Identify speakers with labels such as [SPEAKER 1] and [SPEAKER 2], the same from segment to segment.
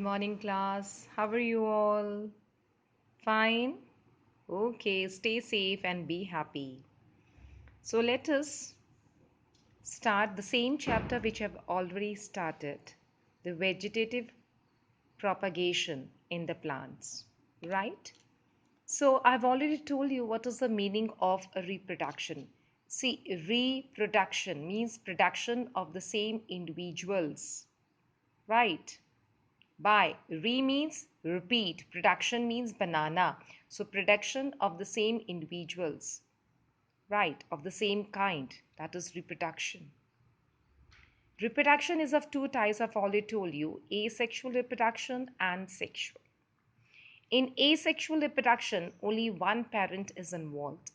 [SPEAKER 1] Morning, class. How are you all? Fine? Okay, stay safe and be happy. So, let us start the same chapter which I've already started, the vegetative propagation in the plants, right? So, I've already told you what is the meaning of a reproduction. See, reproduction means production of the same individuals, right? By re means repeat, production means banana. So, production of the same individuals, right, of the same kind, that is reproduction. Reproduction is of two types, I've already told you, asexual reproduction and sexual. In asexual reproduction, only one parent is involved.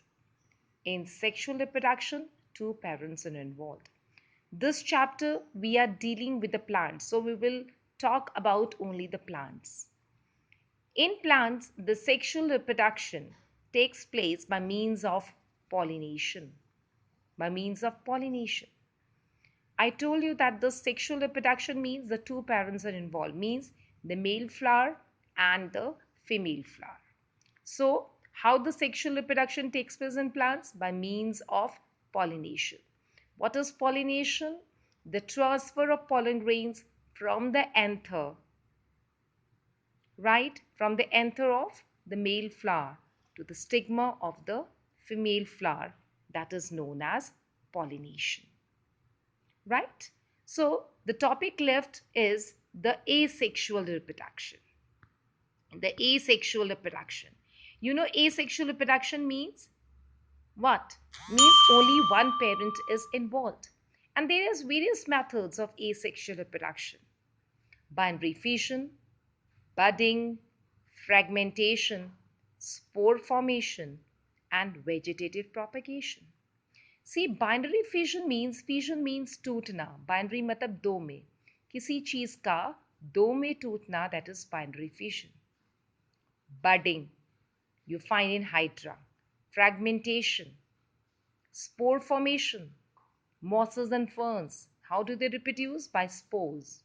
[SPEAKER 1] In sexual reproduction, two parents are involved. This chapter, we are dealing with the plants, so we will talk about only the plants. In plants, the sexual reproduction takes place by means of pollination. By means of pollination. I told you that the sexual reproduction means the two parents are involved, means the male flower and the female flower. So, how the sexual reproduction takes place in plants? By means of pollination. What is pollination? The transfer of pollen grains from the anther, right, from the anther of the male flower to the stigma of the female flower, that is known as pollination, right? So the topic left is the asexual reproduction. The asexual reproduction, asexual reproduction means what? Means only one parent is involved, and there is various methods of asexual reproduction: binary fission, budding, fragmentation, spore formation, and vegetative propagation. See, binary fission means टूटना. Binary मतलब दो में, किसी चीज का दो में टूटना, that is binary fission. Budding, you find in hydra. Fragmentation, spore formation, mosses and ferns. How do they reproduce? By spores.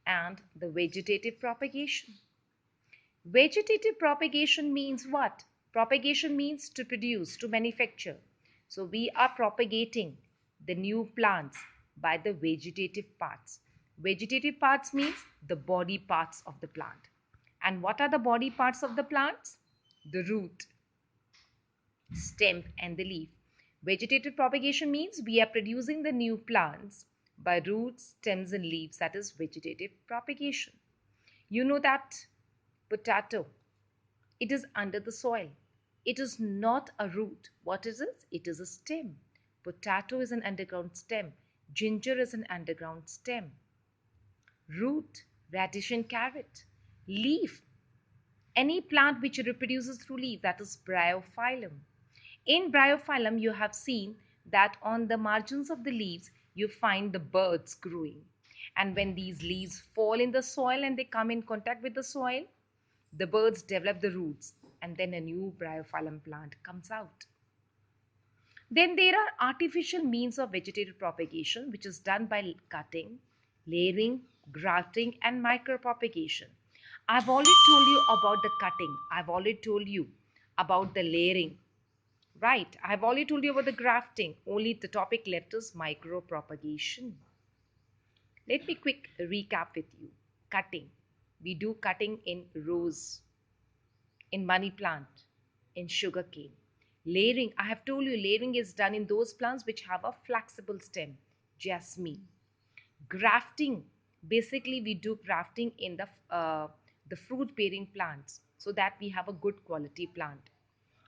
[SPEAKER 1] And the vegetative propagation. Vegetative propagation means what? Propagation means to produce, to manufacture. So we are propagating the new plants by the vegetative parts. Vegetative parts means the body parts of the plant. And what are the body parts of the plants? The root, stem, and the leaf. Vegetative propagation means we are producing the new plants by roots, stems, and leaves. That is vegetative propagation. You know that potato, it is under the soil. It is not a root. What is it? It is a stem. Potato is an underground stem. Ginger is an underground stem. Root, radish and carrot. Leaf, any plant which reproduces through leaf, that is bryophyllum. In bryophyllum, you have seen that on the margins of the leaves, you find the birds growing. And when these leaves fall in the soil and they come in contact with the soil, the birds develop the roots, and then a new bryophyllum plant comes out. Then there are artificial means of vegetative propagation, which is done by cutting, layering, grafting, and micropropagation. I've already told you about the cutting. I've already told you about the layering. Right. I've already told you about the grafting. Only the topic left is micropropagation. Let me quick recap with you. Cutting. We do cutting in rose, in money plant, in sugarcane. Layering, I have told you, layering is done in those plants which have a flexible stem, jasmine. Grafting, basically we do grafting in the fruit bearing plants so that we have a good quality plant.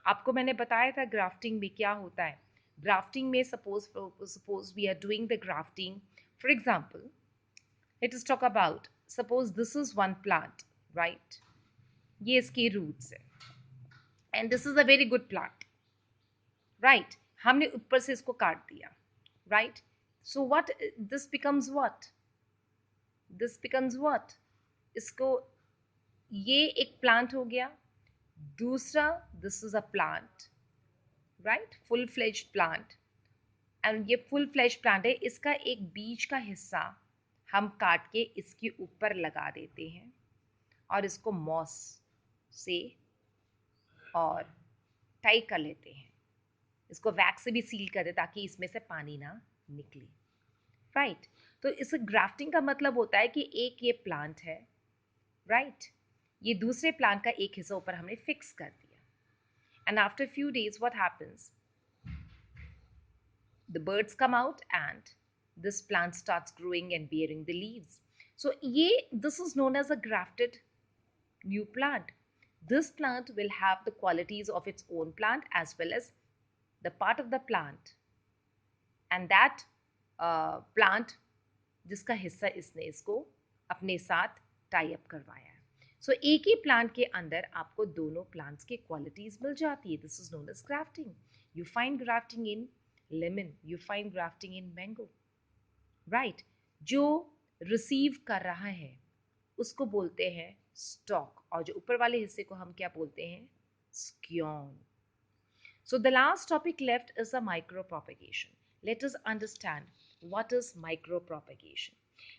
[SPEAKER 1] आपको मैंने बताया था grafting में क्या होता है. Grafting में suppose we are doing the grafting. For example, let us talk about, suppose this is one plant, right? ये इसके roots है, and this is a very good plant, right? हमने ऊपर से इसको काट दिया, right? So what this becomes, what this becomes what इसको, ये एक plant हो गया. दूसरा, this is a plant, right? Full fledged plant. And ये full fledged plant है. इसका एक बीज का हिस्सा हम काट के इसके ऊपर लगा देते हैं. और इसको मॉस से और टाई कर लेते हैं, इसको वैक्स से भी सील कर दे ताकि इसमें से पानी ना निकले, राइट। तो इस ग्राफ्टिंग का मतलब होता है कि एक ये प्लांट है, राइट, ये दूसरे प्लांट का एक हिस्सा ऊपर हमने फिक्स कर दिया, and after few days what happens, the birds come out and this plant starts growing and bearing the leaves. So this is known as a grafted new plant. This plant will have the qualities of its own plant as well as the part of the plant and that plant जिसका हिस्सा इसने इसको अपने साथ tie up करवाया है. सो एक ही plant के अंदर आपको दोनों प्लांट्स की क्वालिटीज मिल जाती है. This is known as grafting. You find grafting in lemon, you find grafting in mango, right. जो रिसीव कर रहा है उसको बोलते हैं स्टॉक, और जो ऊपर वाले हिस्से को हम क्या बोलते हैं, स्क्योन. So the last topic left is the micropropagation. Let us understand what is micropropagation.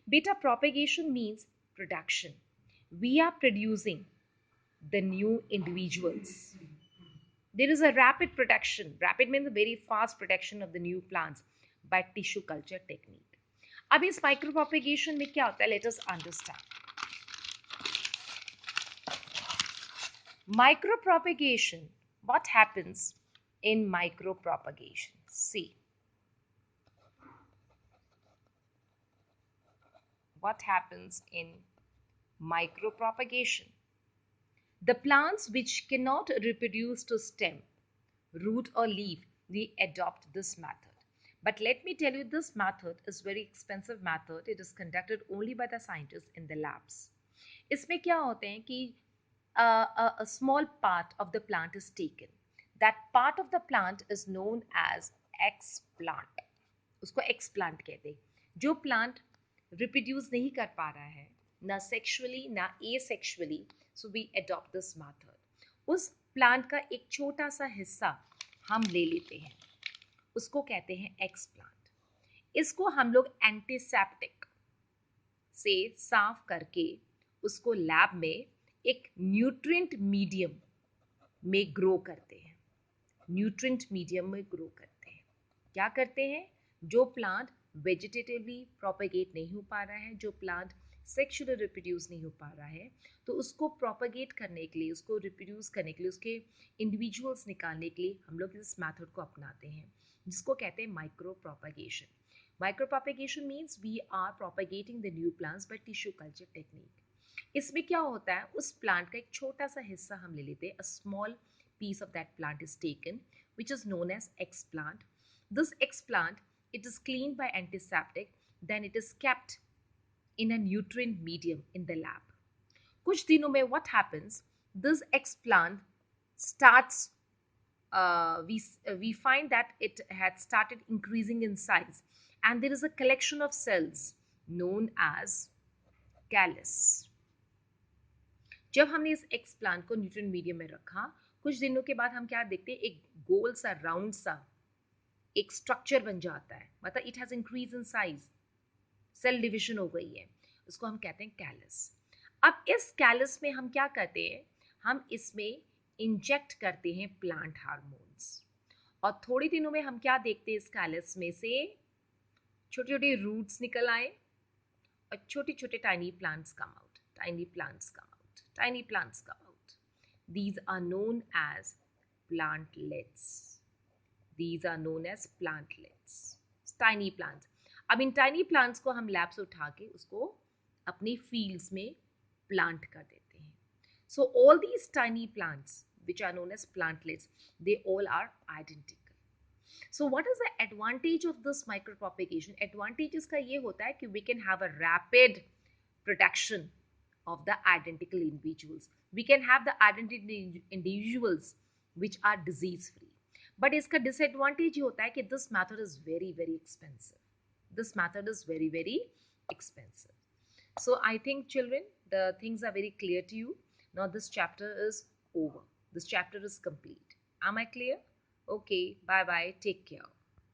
[SPEAKER 1] Beta, propagation means production. We are producing the new individuals. There is a rapid production. Rapid means a very fast production of the new plants by tissue culture technique. अब इस micropropagation में क्या होता है? Let us understand. Micropropagation, what happens in micropropagation? See, what happens in micropropagation. The plants which cannot reproduce to stem, root or leaf, they adopt this method. But let me tell you, this method is very expensive method. It is conducted only by the scientists in the labs. इसमें क्या होते हैं कि a small part of the plant is taken. That part of the plant is known as explant. उसको explant कहते हैं. जो plant reproduce नहीं कर पा रहा है, ना सेक्सुअली ना asexually, so we adopt this method. उस प्लांट का एक छोटा सा हिस्सा हम ले लेते हैं, उसको कहते हैं एक्सप्लांट. इसको हम लोग एंटीसेप्टिक से साफ करके उसको लैब में एक न्यूट्रिएंट मीडियम में ग्रो करते हैं. न्यूट्रिएंट मीडियम में ग्रो करते हैं. क्या करते हैं? जो प्लांट वेजिटेटिवली प्रोपेगेट नहीं हो पा रहा है, जो प्लांट सेक्सुअली रिप्रोड्यूस नहीं हो पा रहा है, तो उसको प्रोपेगेट करने के लिए, उसको रिप्रोड्यूस करने के लिए, उसके इंडिविजुअल्स निकालने के लिए हम लोग इस मेथड को अपनाते हैं, जिसको कहते हैं micro propagation. Micro propagation means we are propagating the new plants by tissue culture technique. इसमें क्या होता है, उस प्लांट का एक छोटा सा हिस्सा हम ले लेते हैं. A small piece of that plant is taken, which is known as explant. This explant, it is cleaned by antiseptic, then it is kept in a nutrient medium in the lab. कुछ दिनों में what happens, this explant starts, we find that it had started increasing in size, and there is a collection of cells known as callus. जब हमने इस explant को nutrient medium में रखा, कुछ दिनों के बाद हम क्या देखते हैं, एक गोल सा राउंड सा एक स्ट्रक्चर बन जाता है, मतलब it has increase in size, cell division हो गई है, उसको हम कहते हैं कैलस. अब इस कैलस में हम क्या करते हैं, हम इसमें इंजेक्ट करते हैं प्लांट हार्मोन्स, और थोड़े दिनों में हम क्या देखते हैं, इस कैलस में से छोटे छोटे रूट्स निकल आए और छोटे छोटे tiny plants come out, tiny plants come out, tiny plants come out. These are known as plantlets. These are known as plantlets. Tiny plants. अब इन tiny plants को हम लैब से उठा के उसको अपनी fields में plant कर देते हैं. So all these tiny plants, which are known as plantlets, they all are identical. So what is the advantage of this micropropagation? Advantage इसका ये होता है कि we can have a rapid production of the identical individuals. We can have the identical individuals which are disease free. But इसका disadvantage ये होता है कि this method is very very expensive. This method is very very expensive. So I think children, the things are very clear to you. Now this chapter is over. This chapter is complete. Am I clear? Okay, bye bye. Take care.